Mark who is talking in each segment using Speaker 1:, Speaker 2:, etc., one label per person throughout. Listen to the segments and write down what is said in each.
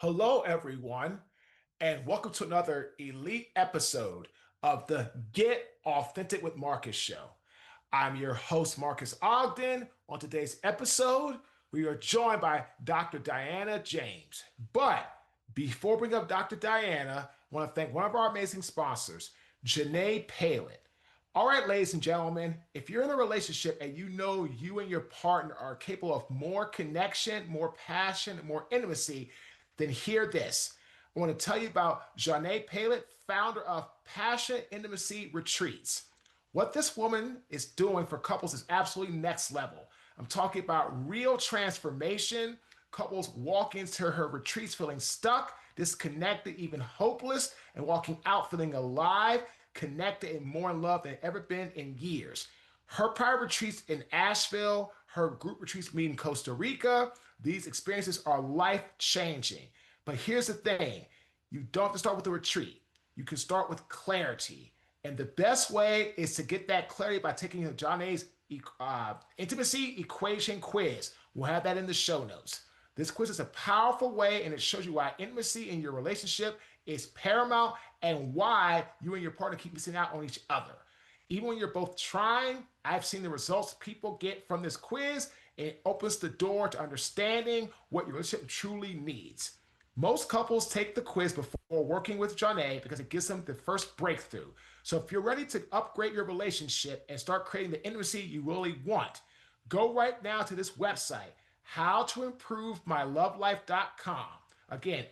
Speaker 1: Hello, everyone, and welcome to another elite episode of the Get Authentic with Marques show. I'm your host, Marques Ogden. On today's episode, we are joined by Dr. Diana James. But before we bring up Dr. Diana, I want to thank one of our amazing sponsors, Janae Palin. All right, ladies and gentlemen, if you're in a relationship and you know you and your partner are capable of more connection, more passion, more intimacy, then hear this. I want to tell you about Janae Palin, founder of Passion Intimacy Retreats. What this woman is doing for couples is absolutely next level. I'm talking about real transformation. Couples walk into her retreats feeling stuck, disconnected, even hopeless, and walking out feeling alive, connected, and more in love than ever been in years. Her private retreats in Asheville, her group retreats meet in Costa Rica. These experiences are life changing. But here's the thing, you don't have to start with a retreat. You can start with clarity. And the best way is to get that clarity by taking John A's intimacy equation quiz. We'll have that in the show notes. This quiz is a powerful way and it shows you why intimacy in your relationship is paramount and why you and your partner keep missing out on each other. Even when you're both trying, I've seen the results people get from this quiz. It opens the door to understanding what your relationship truly needs. Most couples take the quiz before working with Janae because it gives them the first breakthrough. So if you're ready to upgrade your relationship and start creating the intimacy you really want, go right now to this website, howtoimprovemylovelife.com. Again,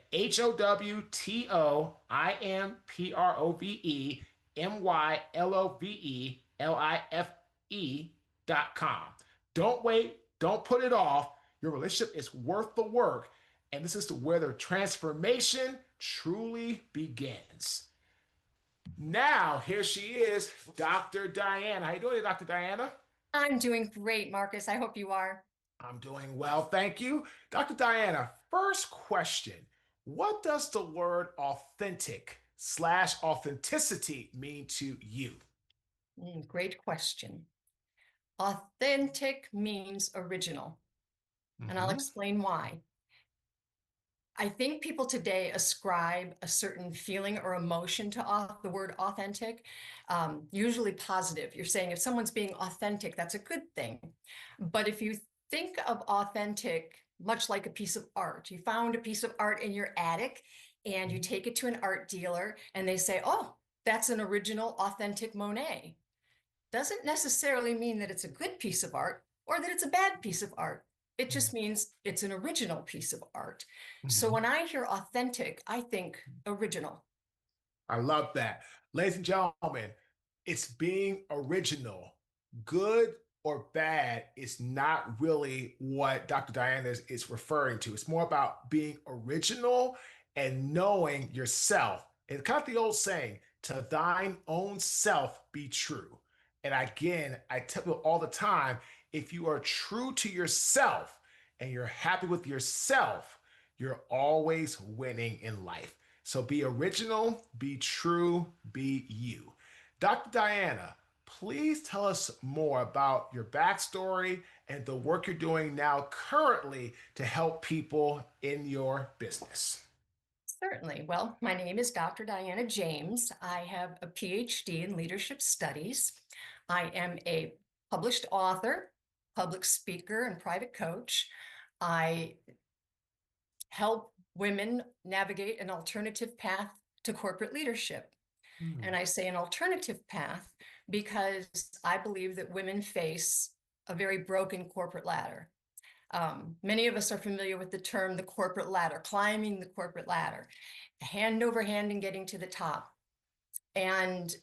Speaker 1: HOWTOIMPROVEMYLOVELIFE.com. Don't wait, don't put it off. Your relationship is worth the work. And this is where the transformation truly begins. Now, here she is, Dr. Diana. How you doing, Dr. Diana?
Speaker 2: I'm doing great, Marques. I hope you are.
Speaker 1: I'm doing well, thank you. Dr. Diana, first question. What does the word authentic slash authenticity mean to you?
Speaker 2: Great question. Authentic means original, and I'll
Speaker 1: Mhm.
Speaker 2: explain why. I think people today ascribe a certain feeling or emotion to the word authentic, usually positive. You're saying if someone's being authentic, that's a good thing. But if you think of authentic, much like a piece of art, you found a piece of art in your attic and you take it to an art dealer and they say, oh, that's an original, authentic Monet. Doesn't necessarily mean that it's a good piece of art or that it's a bad piece of art. It just means it's an original piece of art. So
Speaker 1: Mhm.
Speaker 2: when I hear authentic, I think original.
Speaker 1: I love that. Ladies and gentlemen, it's being original. Good or bad is not really what Dr. Diana is referring to. It's more about being original and knowing yourself. It's kind of the old saying, to thine own self be true. And again, I tell people all the time, if you are true to yourself and you're happy with yourself, you're always winning in life. So be original, be true, be you. Dr. Diana, please tell us more about your backstory and the work you're doing now currently to help people in your business.
Speaker 2: Certainly. Well, my name is Dr. Diana James. I have a PhD in leadership studies. I am a published author, public speaker, and private coach. I help women navigate an alternative path to corporate leadership.
Speaker 1: Hmm.
Speaker 2: And I say an alternative path because I believe that women face a very broken corporate ladder. Many of us are familiar with the term the corporate ladder, climbing the corporate ladder, hand over hand and getting to the top. And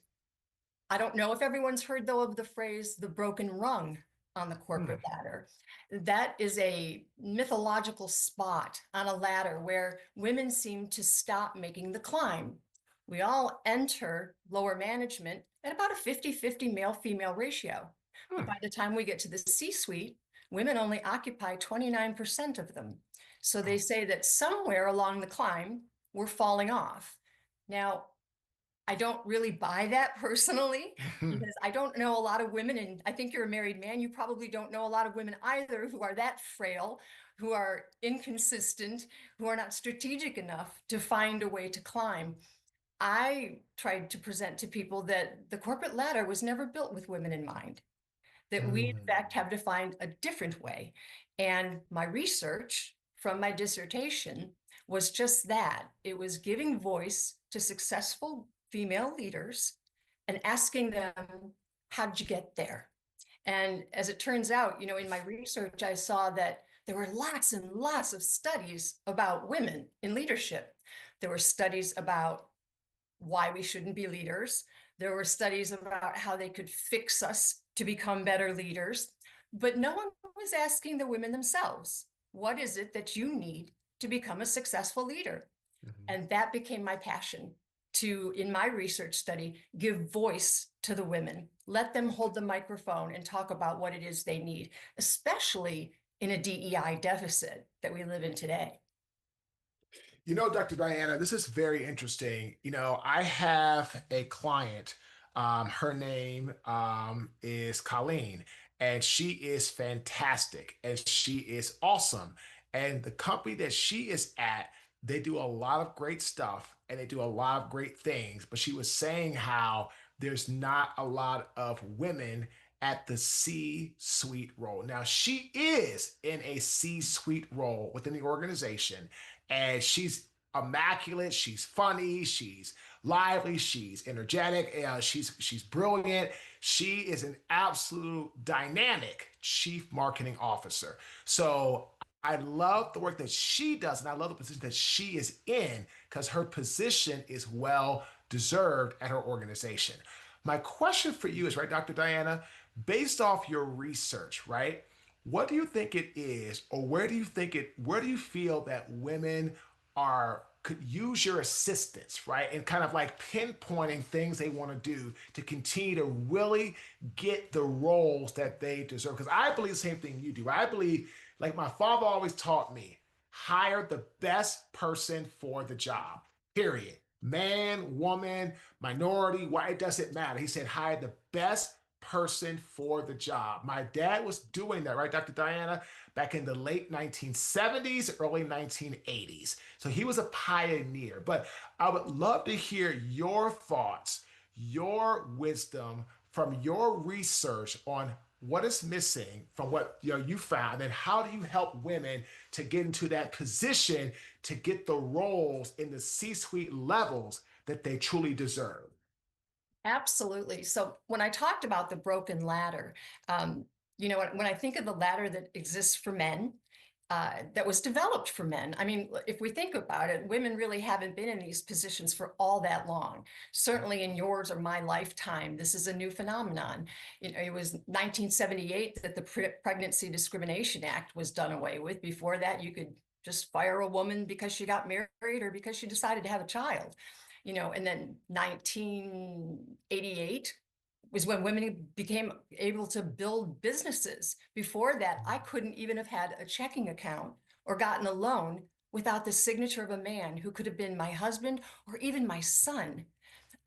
Speaker 2: I don't know if everyone's heard, though, of the phrase the broken rung on the
Speaker 1: Hmm.
Speaker 2: corporate ladder. That is a mythological spot on a ladder where women seem to stop making the climb. We all enter lower management at about a 50-50 male-female ratio.
Speaker 1: Hmm.
Speaker 2: But by the time we get to the C-suite, women only occupy 29% of them. So they
Speaker 1: Oh.
Speaker 2: say that somewhere along the climb, we're falling off. Now, I don't really buy that personally because I don't know a lot of women, and I think you're a married man. You probably don't know a lot of women either who are that frail, who are inconsistent, who are not strategic enough to find a way to climb. I tried to present to people that the corporate ladder was never built with women in mind, that we, in
Speaker 1: Mm.
Speaker 2: fact, have to find a different way. And my research from my dissertation was just that. It was giving voice to successful female leaders and asking them, how'd you get there? And as it turns out, in my research, I saw that there were lots and lots of studies about women in leadership. There were studies about why we shouldn't be leaders. There were studies about how they could fix us to become better leaders, but no one was asking the women themselves, what is it that you need to become a successful leader?
Speaker 1: Mhm.
Speaker 2: And that became my passion to, in my research study, give voice to the women, let them hold the microphone and talk about what it is they need, especially in a DEI deficit that we live in today.
Speaker 1: Dr. Diana, this is very interesting. I have a client. Her name is Colleen, and she is fantastic and she is awesome. And the company that she is at, they do a lot of great stuff and they do a lot of great things. But she was saying how there's not a lot of women at the C suite role. Now, she is in a C suite role within the organization and she's immaculate. She's funny. She's lively. She's energetic. She's brilliant. She is an absolute dynamic chief marketing officer. So I love the work that she does, and I love the position that she is in because her position is well deserved at her organization. My question for you is, right, Dr. Diana, based off your research, right? What do you think it is, or where do you feel that women are could use your assistance, right? And kind of like pinpointing things they want to do to continue to really get the roles that they deserve. Because I believe the same thing you do. I believe, like my father always taught me, hire the best person for the job, period. Man, woman, minority, why it doesn't matter. He said, hire the best person for the job. My dad was doing that, right, Dr. Diana, back in the late 1970s, early 1980s. So he was a pioneer. But I would love to hear your thoughts, your wisdom from your research on what is missing from what you found, and how do you help women to get into that position to get the roles in the C-suite levels that they truly deserve.
Speaker 2: Absolutely. So when I talked about the broken ladder, when I think of the ladder that exists for men, that was developed for men. I mean, if we think about it, women really haven't been in these positions for all that long. Certainly in yours or my lifetime, this is a new phenomenon. It was 1978 that the Pregnancy Discrimination Act was done away with. Before that, you could just fire a woman because she got married or because she decided to have a child. And then 1988 was when women became able to build businesses. Before that, I couldn't even have had a checking account or gotten a loan without the signature of a man who could have been my husband or even my son.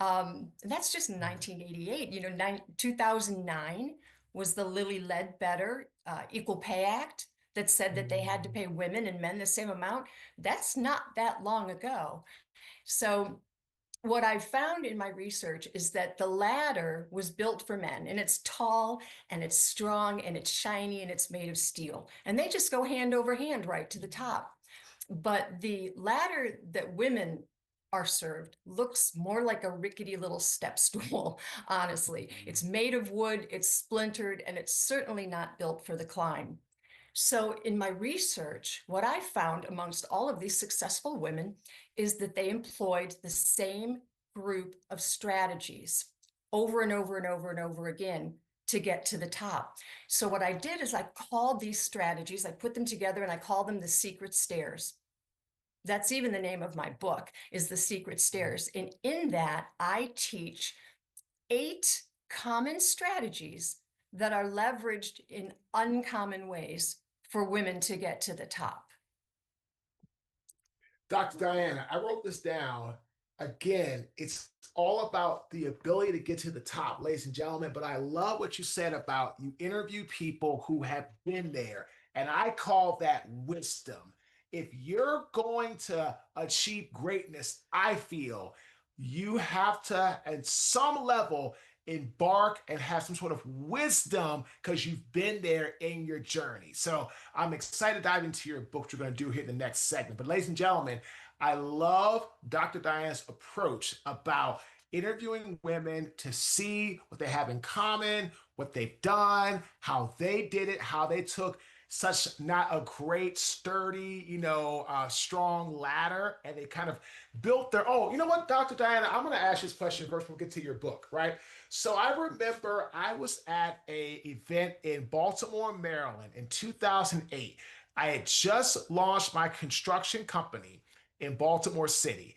Speaker 2: And that's just in 1988. 2009 was the Lilly Ledbetter Equal Pay Act that said that they had to pay women and men the same amount. That's not that long ago. So what I found in my research is that the ladder was built for men, and it's tall and it's strong and it's shiny and it's made of steel, and they just go hand over hand right to the top. But the ladder that women are served looks more like a rickety little step stool. Honestly, it's made of wood, it's splintered, and it's certainly not built for the climb. So, in my research, what I found amongst all of these successful women is that they employed the same group of strategies over and over and over and over again to get to the top. So, what I did is I called these strategies, I put them together and I called them the secret stairs. That's even the name of my book, is The Secret Stairs. And in that, I teach 8 common strategies that are leveraged in uncommon ways for women to get to the top.
Speaker 1: Dr. Diana, I wrote this down Again, it's all about the ability to get to the top, ladies and gentlemen. But I love what you said about you interview people who have been there. And I call that wisdom. If you're going to achieve greatness, I feel you have to, at some level, embark and have some sort of wisdom because you've been there in your journey. So I'm excited to dive into your book, which we're going to do here in the next segment. But, ladies and gentlemen, I love Dr. Diana's approach about interviewing women to see what they have in common, what they've done, how they did it, how they took such not a great, sturdy, strong ladder, and they kind of built their own. You know what, Dr. Diana, I'm going to ask you this question first. We'll get to your book, right? So I remember I was at a event in Baltimore, Maryland in 2008. I had just launched my construction company in Baltimore City.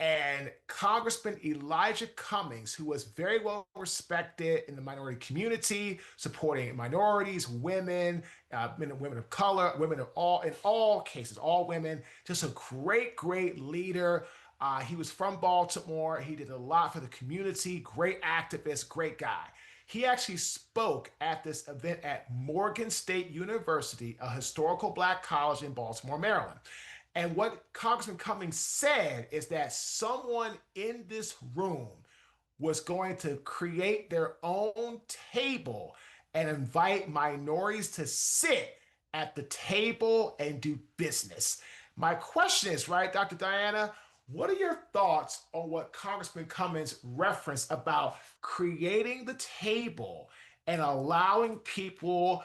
Speaker 1: And Congressman Elijah Cummings, who was very well respected in the minority community, supporting minorities, women, women of color, women of all, in all cases, all women, just a great, great leader. He was from Baltimore. He did a lot for the community, great activist, great guy. He actually spoke at this event at Morgan State University, a historical black college in Baltimore, Maryland. And what Congressman Cummings said is that someone in this room was going to create their own table and invite minorities to sit at the table and do business. My question is, right, Dr. Diana, what are your thoughts on what Congressman Cummings referenced about creating the table and allowing people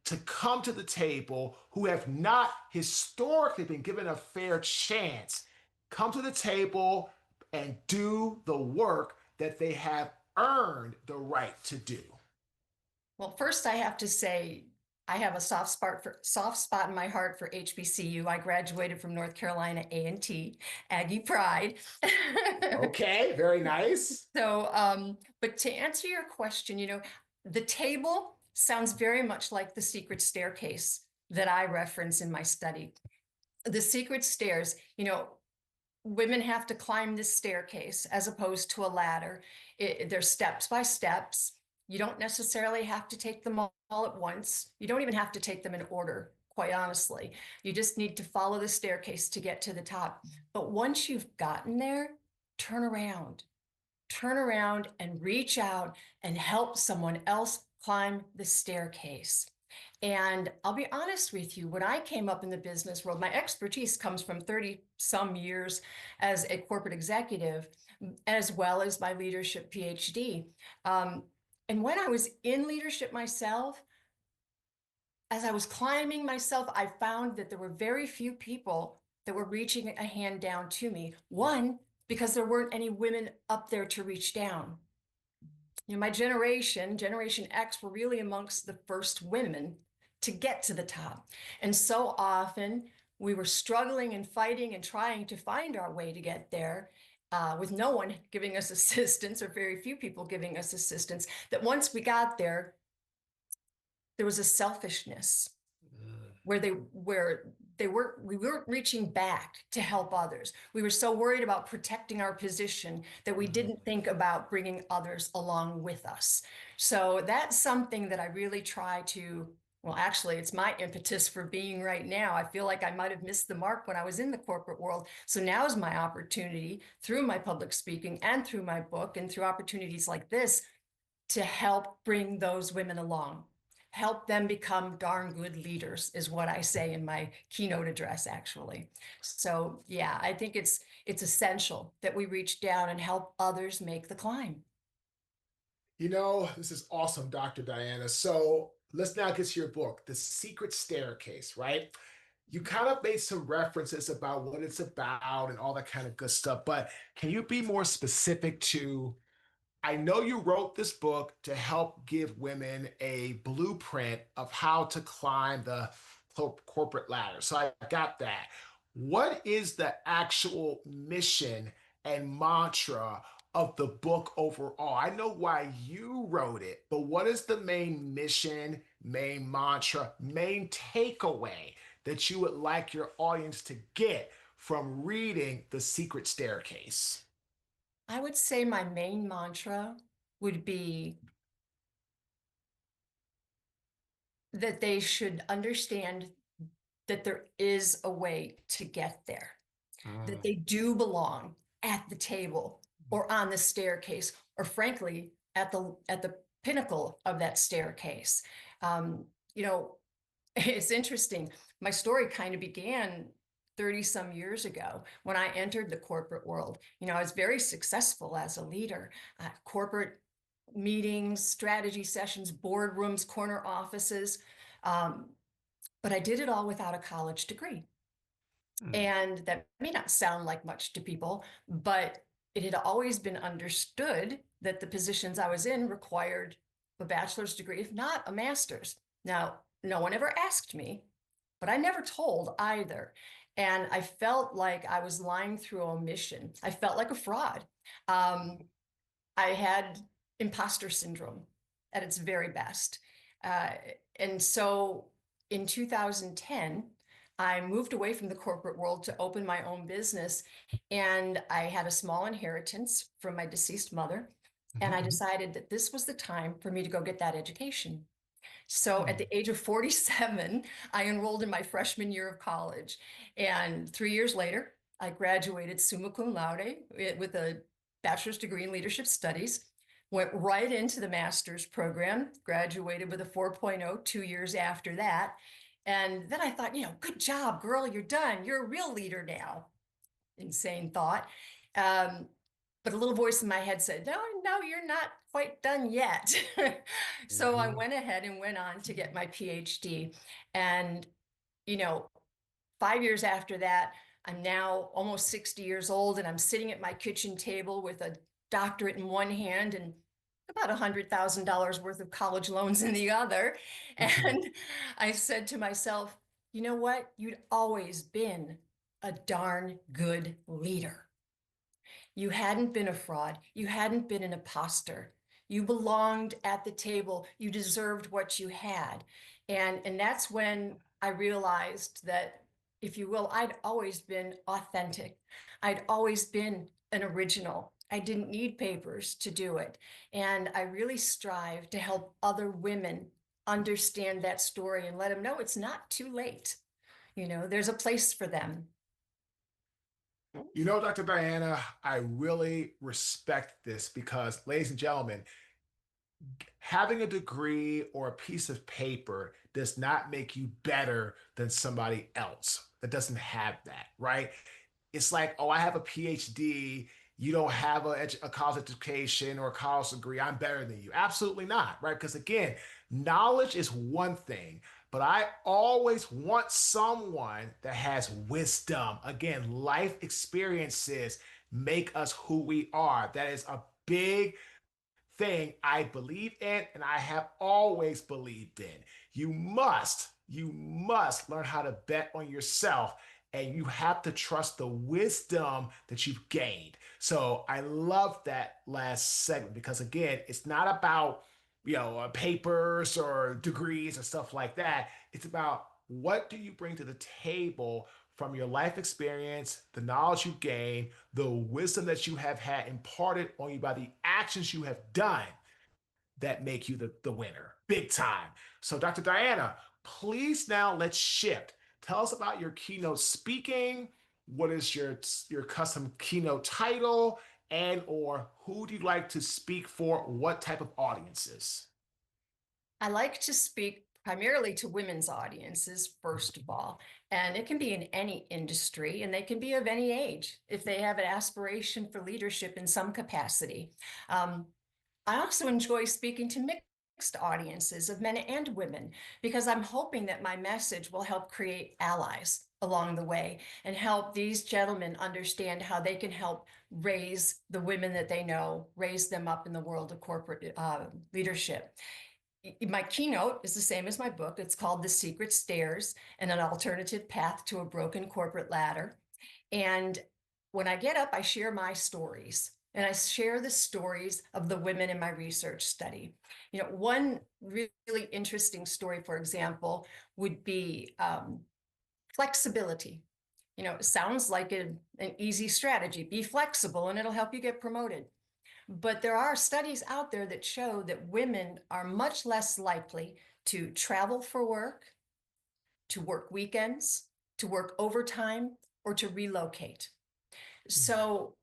Speaker 1: to come to the table who have not historically been given a fair chance, come to the table and do the work that they have earned the right to do?
Speaker 2: Well, first I have to say I have a soft spot in my heart for HBCU. I graduated from North Carolina A&T, Aggie Pride.
Speaker 1: Okay, very nice.
Speaker 2: But to answer your question, the table sounds very much like the secret staircase that I reference in my study. The secret stairs, women have to climb this staircase as opposed to a ladder. They're steps by steps. You don't necessarily have to take them all at once. You don't even have to take them in order, quite honestly. You just need to follow the staircase to get to the top. But once you've gotten there, turn around. Turn around and reach out and help someone else climb the staircase. And I'll be honest with you, when I came up in the business world, my expertise comes from 30 some years as a corporate executive, as well as my leadership PhD. And when I was in leadership myself, as I was climbing myself, I found that there were very few people that were reaching a hand down to me. One, because there weren't any women up there to reach down. My Generation X, were really amongst the first women to get to the top. And so often we were struggling and fighting and trying to find our way to get there, with no one giving us assistance, or very few people giving us assistance, that once we got there, there was a selfishness where we weren't reaching back to help others. We were so worried about protecting our position that we didn't think about bringing others along with us. So that's something that I really try to, well, actually, it's my impetus for being right now. I feel like I might have missed the mark when I was in the corporate world. So now is my opportunity, through my public speaking and through my book and through opportunities like this, to help bring those women along. Help them become darn good leaders, is what I say in my keynote address, actually. So yeah, I think it's essential that we reach down and help others make the climb.
Speaker 1: This is awesome, Dr. Diana. So let's now get to your book, The Secret Staircase, right? You kind of made some references about what it's about and all that kind of good stuff, but can you be more specific to, I know you wrote this book to help give women a blueprint of how to climb the corporate ladder. So I got that. What is the actual mission and mantra of the book overall? I know why you wrote it, but what is the main mission, main mantra, main takeaway that you would like your audience to get from reading The Secret Staircase?
Speaker 2: I would say my main mantra would be that they should understand that there is a way to get there, that
Speaker 1: Mm.
Speaker 2: they do belong at the table or on the staircase, or frankly, at the pinnacle of that staircase. You know, it's interesting. My story kind of began 30 some years ago when I entered the corporate world. I was very successful as a leader, corporate meetings, strategy sessions, boardrooms, corner offices. Um, but I did it all without a college degree.
Speaker 1: Mm.
Speaker 2: And that may not sound like much to people, but it had always been understood that the positions I was in required a bachelor's degree, if not a master's. Now, no one ever asked me, but I never told either. And I felt like I was lying through omission. I felt like a fraud. Um, I had imposter syndrome at its very best. Uh, and so in 2010, I moved away from the corporate world to open my own business. And I had a small inheritance from my deceased mother. And I
Speaker 1: Mhm.
Speaker 2: decided that this was the time for me to go get that education. So at
Speaker 1: Mhm.
Speaker 2: the age of 47, I enrolled in my freshman year of college. And 3 years later, I graduated summa cum laude with a bachelor's degree in leadership studies, went right into the master's program, graduated with a 4.0 2 years after that. And then I thought, good job, girl, you're done. You're a real leader now. Insane thought. Um, but a little voice in my head said, no, no, you're not quite done yet. So I
Speaker 1: Mhm.
Speaker 2: went ahead and went on to get my PhD. And, you know, 5 years after that, I'm now almost 60 years old and I'm sitting at my kitchen table with a doctorate in one hand and about $100,000 worth of college loans in the other.
Speaker 1: Mhm.
Speaker 2: And I said to myself, you know what? You'd always been a darn good leader. You hadn't been a fraud. You hadn't been an imposter. You belonged at the table. You deserved what you had. And that's when I realized that, if you will, I'd always been authentic. I'd always been an original. I didn't need papers to do it. And I really strive to help other women understand that story and let them know it's not too late. There's a place for them.
Speaker 1: Dr. Diana, I really respect this because, ladies and gentlemen, having a degree or a piece of paper does not make you better than somebody else that doesn't have that, right? It's like, oh, I have a PhD. You don't have a college education or a college degree. I'm better than you. Absolutely not, right? Because again, knowledge is one thing, but I always want someone that has wisdom. Again, life experiences make us who we are. That is a big thing I believe in and I have always believed in. You must learn how to bet on yourself and you have to trust the wisdom that you've gained. So I love that last segment because again, it's not about papers or degrees and stuff like that. It's about what do you bring to the table from your life experience, the knowledge you gain, the wisdom that you have had imparted on you by the actions you have done that make you the winner big time. So, Dr. Diana, please now let's shift. Tell us about your keynote speaking. What is your custom keynote title? And or who do you like to speak for? What type of audiences?
Speaker 2: I like to speak primarily to women's audiences, first of all, and it can be in any industry and they can be of any age if they have an aspiration for leadership in some capacity. Um, I also enjoy speaking to mixed audiences of men and women because I'm hoping that my message will help create allies along the way and help these gentlemen understand how they can help raise the women that they know, raise them up in the world of corporate leadership. My keynote is the same as my book. It's called The Secret Stairs and an Alternative Path to a Broken Corporate Ladder. And when I get up, I share my stories and I share the stories of the women in my research study. One really interesting story, for example, would be flexibility. It sounds like an easy strategy. Be flexible and it'll help you get promoted. But there are studies out there that show that women are much less likely to travel for work, to work weekends, to work overtime, or to relocate. So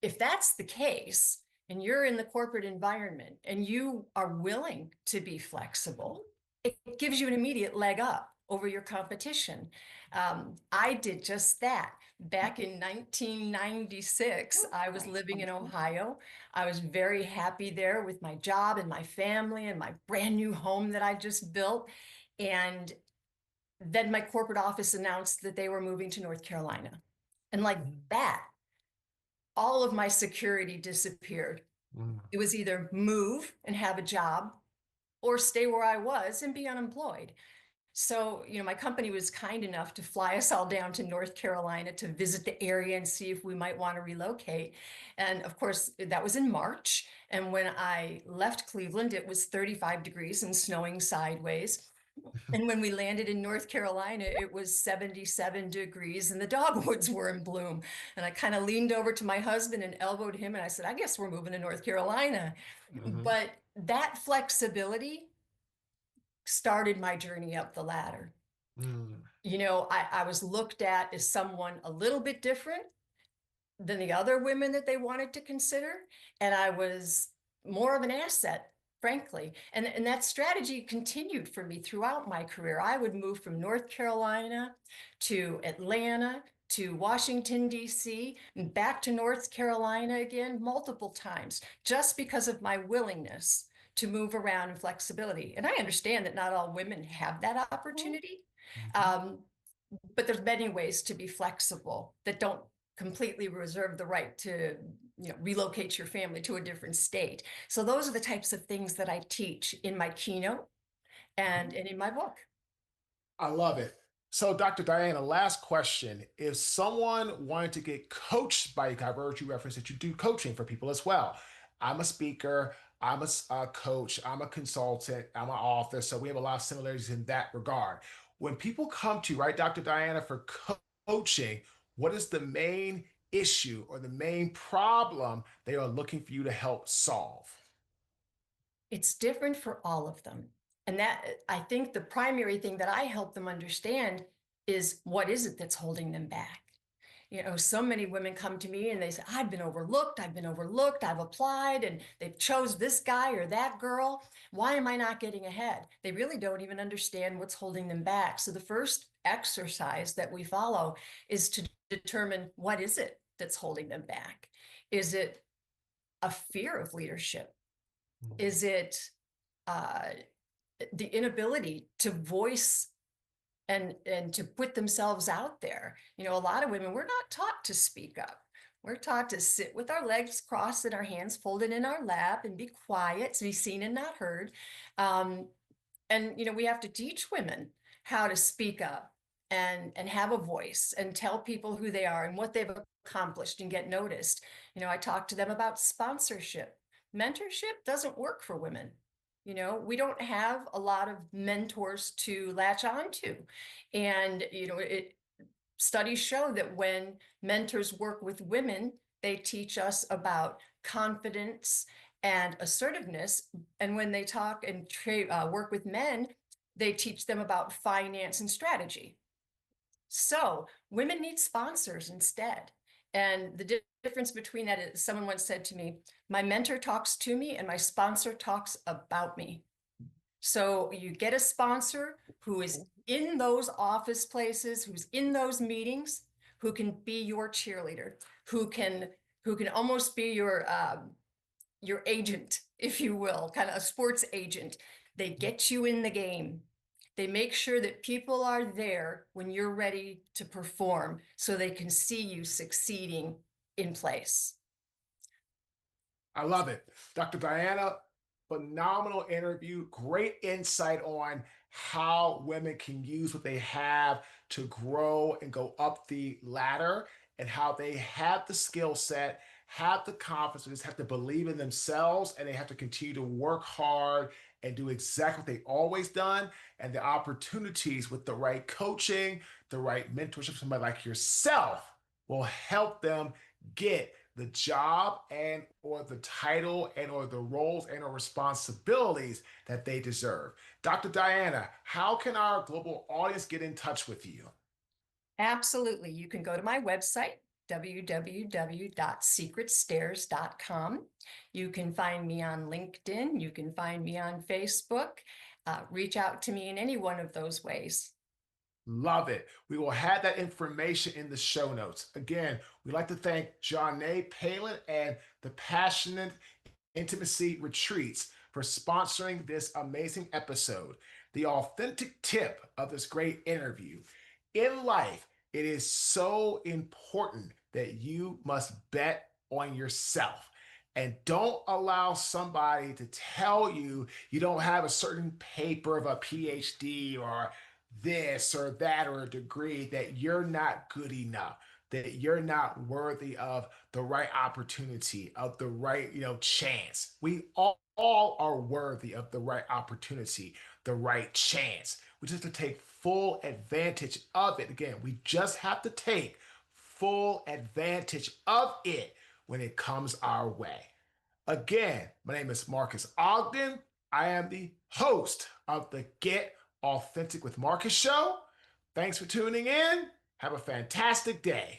Speaker 2: if that's the case, and you're in the corporate environment and you are willing to be flexible, it gives you an immediate leg up over your competition. I did just that. Back in 1996, I was living in Ohio. I was very happy there with my job and my family and my brand new home that I just built. And then my corporate office announced that they were moving to North Carolina. And like that, all of my security disappeared. It was either move and have a job or stay where I was and be unemployed. So, my company was kind enough to fly us all down to North Carolina to visit the area and see if we might want to relocate. And of course, that was in March. And when I left Cleveland, it was 35 degrees and snowing sideways. And when we landed in North Carolina, it was 77 degrees and the dogwoods were in bloom. And I kind of leaned over to my husband and elbowed him. And I said, I guess we're moving to North Carolina. But that flexibility started my journey up the ladder. I was looked at as someone a little bit different than the other women that they wanted to consider. And I was more of an asset, frankly. And that strategy continued for me throughout my career. I would move from North Carolina to Atlanta to Washington, D.C., and back to North Carolina again multiple times, just because of my willingness to move around and flexibility. And I understand that not all women have that opportunity. But there's many ways to be flexible that don't completely reserve the right to relocate your family to a different state. So those are the types of things that I teach in my keynote and in my book.
Speaker 1: I love it. So, Dr. Diana, last question. If someone wanted to get coached by you, I heard you reference that you do coaching for people as well. I'm a speaker, I'm a coach, I'm a consultant, I'm an author. So, we have a lot of similarities in that regard. When people come to you, right, Dr. Diana, for coaching, what is the main issue or the main problem they are looking for you to help solve?
Speaker 2: It's different for all of them. And that, I think the primary thing that I help them understand is what is it that's holding them back? So many women come to me and they say, I've been overlooked, I've applied, and they've chose this guy or that girl. Why am I not getting ahead? They really don't even understand what's holding them back. So the first exercise that we follow is to determine what is it that's holding them back? Is it a fear of leadership? Is it uh, the inability to voice and to put themselves out there? A lot of women, we're not taught to speak up. We're taught to sit with our legs crossed and our hands folded in our lap and be quiet, to be seen and not heard. And we have to teach women how to speak up and have a voice and tell people who they are and what they've accomplished and get noticed. I talk to them about sponsorship. Mentorship doesn't work for women. We don't have a lot of mentors to latch onto. And, studies show that when mentors work with women, they teach us about confidence and assertiveness. And when they talk and work with men, they teach them about finance and strategy. So women need sponsors instead. And the difference between that is, someone once said to me, my mentor talks to me and my sponsor talks about me. So you get a sponsor who is in those office places, who's in those meetings, who can be your cheerleader, who can almost be your agent, if you will, kind of a sports agent. They get you in the game. They make sure that people are there when you're ready to perform so they can see you succeeding in place.
Speaker 1: I love it. Dr. Diana, phenomenal interview. Great insight on how women can use what they have to grow and go up the ladder, and how they have the skill set, have the confidence, have to believe in themselves, and they have to continue to work hard and do exactly what they've always done. And the opportunities with the right coaching, the right mentorship, somebody like yourself will help them get the job and or the title and or the roles and or responsibilities that they deserve. Dr. Diana, how can our global audience get in touch with you?
Speaker 2: Absolutely. You can go to my website, www.secretstairs.com. You can find me on LinkedIn. You can find me on Facebook. Reach out to me in any one of those ways.
Speaker 1: Love it. We will have that information in the show notes. Again, we'd like to thank Johnny Palin and the Passionate Intimacy Retreats for sponsoring this amazing episode. The authentic tip of this great interview. In life, it is so important that you must bet on yourself. And don't allow somebody to tell you you don't have a certain paper of a PhD or this or that or a degree that you're not good enough, that you're not worthy of the right opportunity, of the right, chance. We all are worthy of the right opportunity, the right chance. We just have to take full advantage of it. Again, we just have to take full advantage of it when it comes our way. Again, my name is Marques Ogden. I am the host of the Get Authentic with Marques show. Thanks for tuning in. Have a fantastic day.